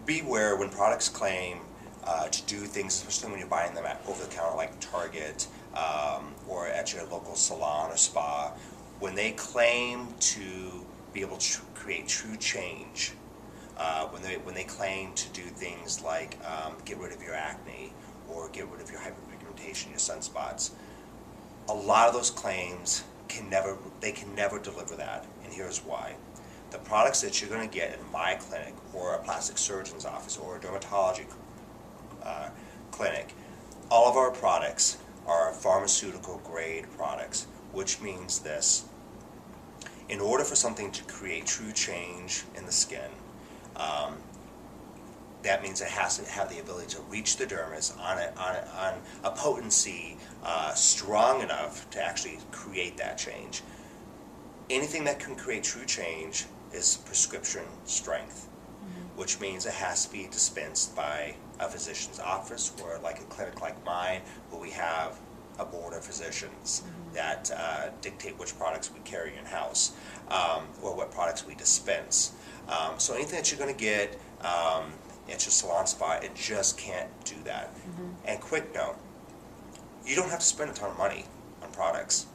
beware when products claim to do things, especially when you're buying them at over the counter like Target or at your local salon or spa, when they claim to be able to create true change, when they claim to do things like get rid of your acne or get rid of your hyperpigmentation, your sunspots, a lot of those claims can never deliver that, and here's why. The products that you're going to get in my clinic or a plastic surgeon's office or a dermatology clinic, all of our products are pharmaceutical grade products, which means this: in order for something to create true change in the skin, that means it has to have the ability to reach the dermis on a potency strong enough to actually create that change. Anything that can create true change is prescription strength, which means it has to be dispensed by a physician's office or like a clinic like mine, where we have a board of physicians that dictate which products we carry in-house or what products we dispense. So anything that you're going to get at your salon spa, it just can't do that. And quick note, you don't have to spend a ton of money on products.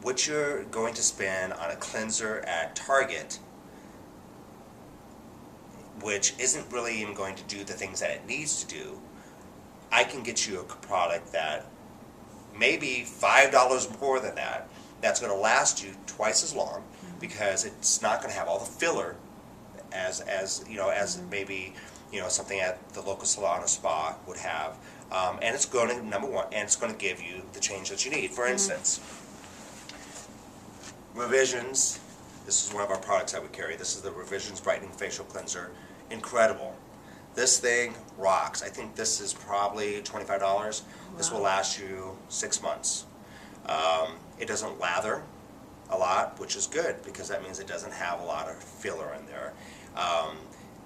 What you're going to spend on a cleanser at Target, which isn't really even going to do the things that it needs to do, I can get you a product that maybe $5 more than that, that's going to last you twice as long, because it's not going to have all the filler as maybe something at the local salon or spa would have, and it's going to, number one, and it's going to give you the change that you need. For instance, Revisions. This is one of our products that we carry. This is the Revisions Brightening Facial Cleanser. Incredible. This thing rocks. I think this is probably $25. Wow. This will last you 6 months. It doesn't lather a lot, which is good, because that means it doesn't have a lot of filler in there.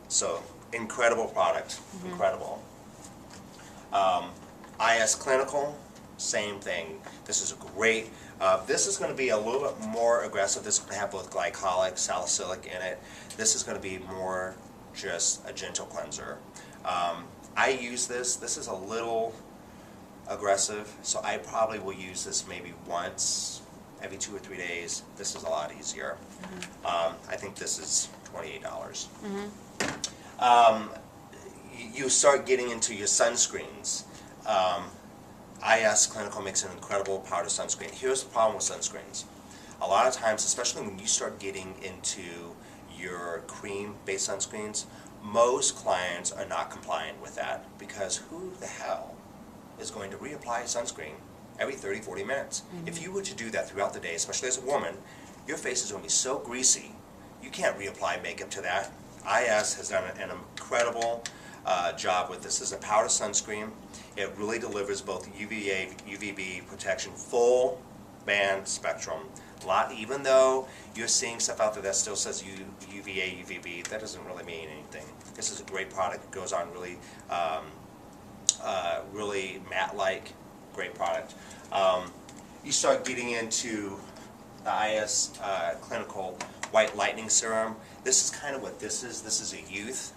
So incredible product, incredible. IS Clinical, same thing. This is a great, this is going to be a little bit more aggressive. This is going to have both glycolic, salicylic in it. This is going to be more just a gentle cleanser. I use this. This is a little aggressive, so I probably will use this maybe once every 2 or 3 days. This is a lot easier. I think this is $28. You start getting into your sunscreens. IS Clinical makes an incredible powder sunscreen. Here's the problem with sunscreens. A lot of times, especially when you start getting into your cream-based sunscreens, most clients are not compliant with that, because who the hell is going to reapply sunscreen every 30, 40 minutes? If you were to do that throughout the day, especially as a woman, your face is going to be so greasy, you can't reapply makeup to that. IS has done an incredible job with this. This is a powder sunscreen. It really delivers both UVA, UVB protection, full band spectrum. Even though you're seeing stuff out there that still says UVA, UVB, that doesn't really mean anything. This is a great product. It goes on really, really matte-like. Great product. You start getting into the IS Clinical White Lightening Serum. This is kind of what this is. This is a youth.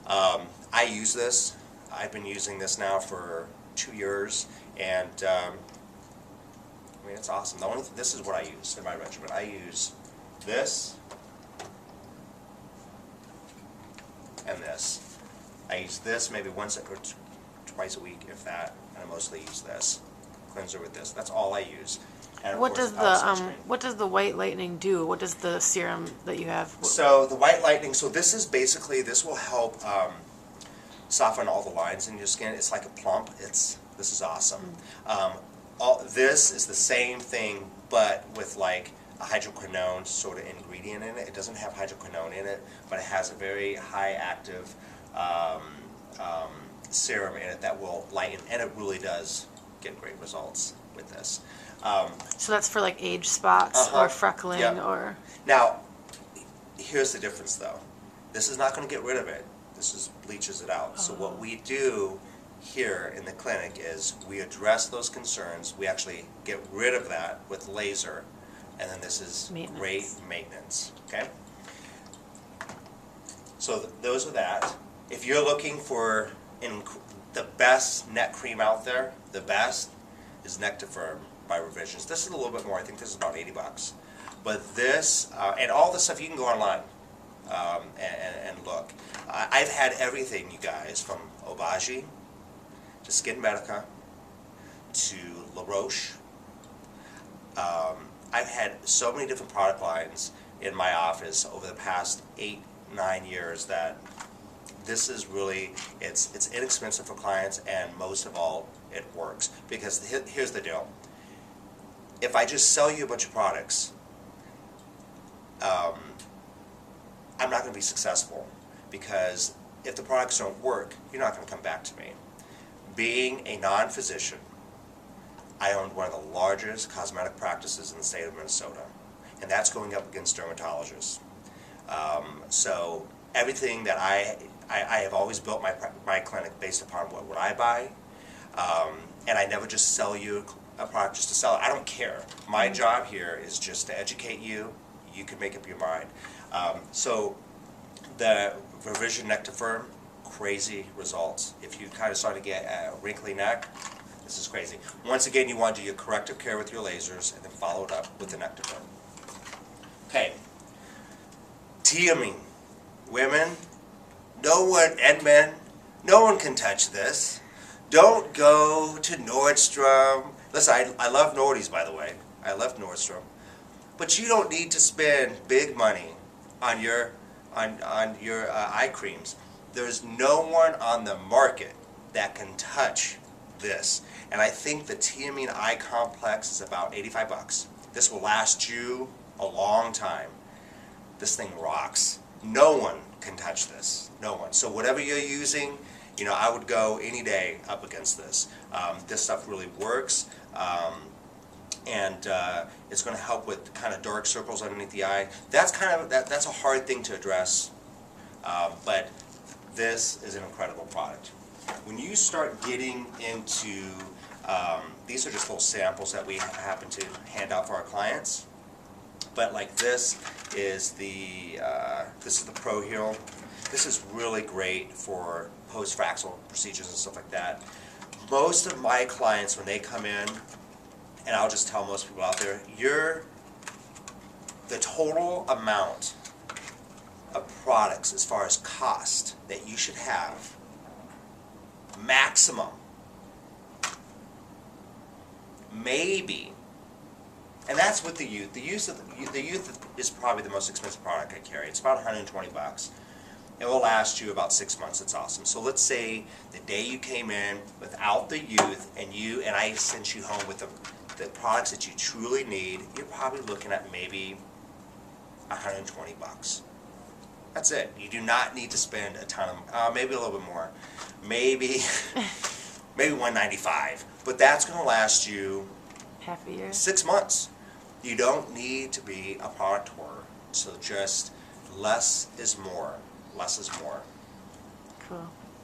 I use this. I've been using this now for 2 years, and I mean, it's awesome. This is what I use in my regimen. I use this and this. I use this maybe once or twice a week, if that, and I mostly use this cleanser with this. That's all I use. And what does the white lightning do? What does the serum that you have? So the white lightning. So this is basically, this will help soften all the lines in your skin. It's like a plump. This is awesome. This is the same thing, but with like a hydroquinone sort of ingredient in it. It doesn't have hydroquinone in it, but it has a very high active serum in it that will lighten, and it really does get great results with this. So that's for like age spots or freckling or... Now, here's the difference though. This is not going to get rid of it. This is bleaches it out. So what we do here in the clinic is we address those concerns. We actually get rid of that with laser, and then this is great maintenance. Okay. So those are that. If you're looking for the best neck cream out there, the best is Nectifirm by Revisions. This is a little bit more. I think this is about $80. But this, and all this stuff, you can go online and look. I've had everything, you guys, from Obagi to Skin Medica to La Roche. I've had so many different product lines in my office over the past 8-9 years that this is really, it's inexpensive for clients, and most of all, it works. Because here's the deal. If I just sell you a bunch of products, I'm not going to be successful, because if the products don't work, you're not going to come back to me. Being a non-physician, I own one of the largest cosmetic practices in the state of Minnesota, and that's going up against dermatologists. So everything that I have always built my clinic based upon what I buy, and I never just sell you a product just to sell it. I don't care. My job here is just to educate you. You can make up your mind. So the Revision Nectifirm, crazy results. If you kind of start to get a wrinkly neck, this is crazy. Once again, you want to do your corrective care with your lasers and then follow it up with the Nectifirm. Okay. Thiamine. Women, no one, and men, no one can touch this. Don't go to Nordstrom. Listen, I love Nordy's, by the way. I love Nordstrom. But you don't need to spend big money on your eye creams. There's no one on the market that can touch this. And I think the Thiamine Eye Complex is about $85. This will last you a long time. This thing rocks. No one can touch this. No one. So whatever you're using, you know, I would go any day up against this. This stuff really works. And it's going to help with kind of dark circles underneath the eye. That's kind of that's a hard thing to address, but this is an incredible product. When you start getting into these are just little samples that we happen to hand out for our clients. But like this is the Pro Heal. This is really great for post-fraxal procedures and stuff like that. Most of my clients, when they come in, and I'll just tell most people out there, the total amount of products as far as cost that you should have, maximum, maybe, and that's with the youth. The youth is probably the most expensive product I carry. It's about $120. It will last you about 6 months. It's awesome. So let's say the day you came in without the youth, and I sent you home with the products that you truly need, you're probably looking at maybe $120. That's it. You do not need to spend a ton of, maybe a little bit more, maybe $195. But that's going to last you half a year, 6 months. You don't need to be a product hoarder. So just less is more. Less is more. cool.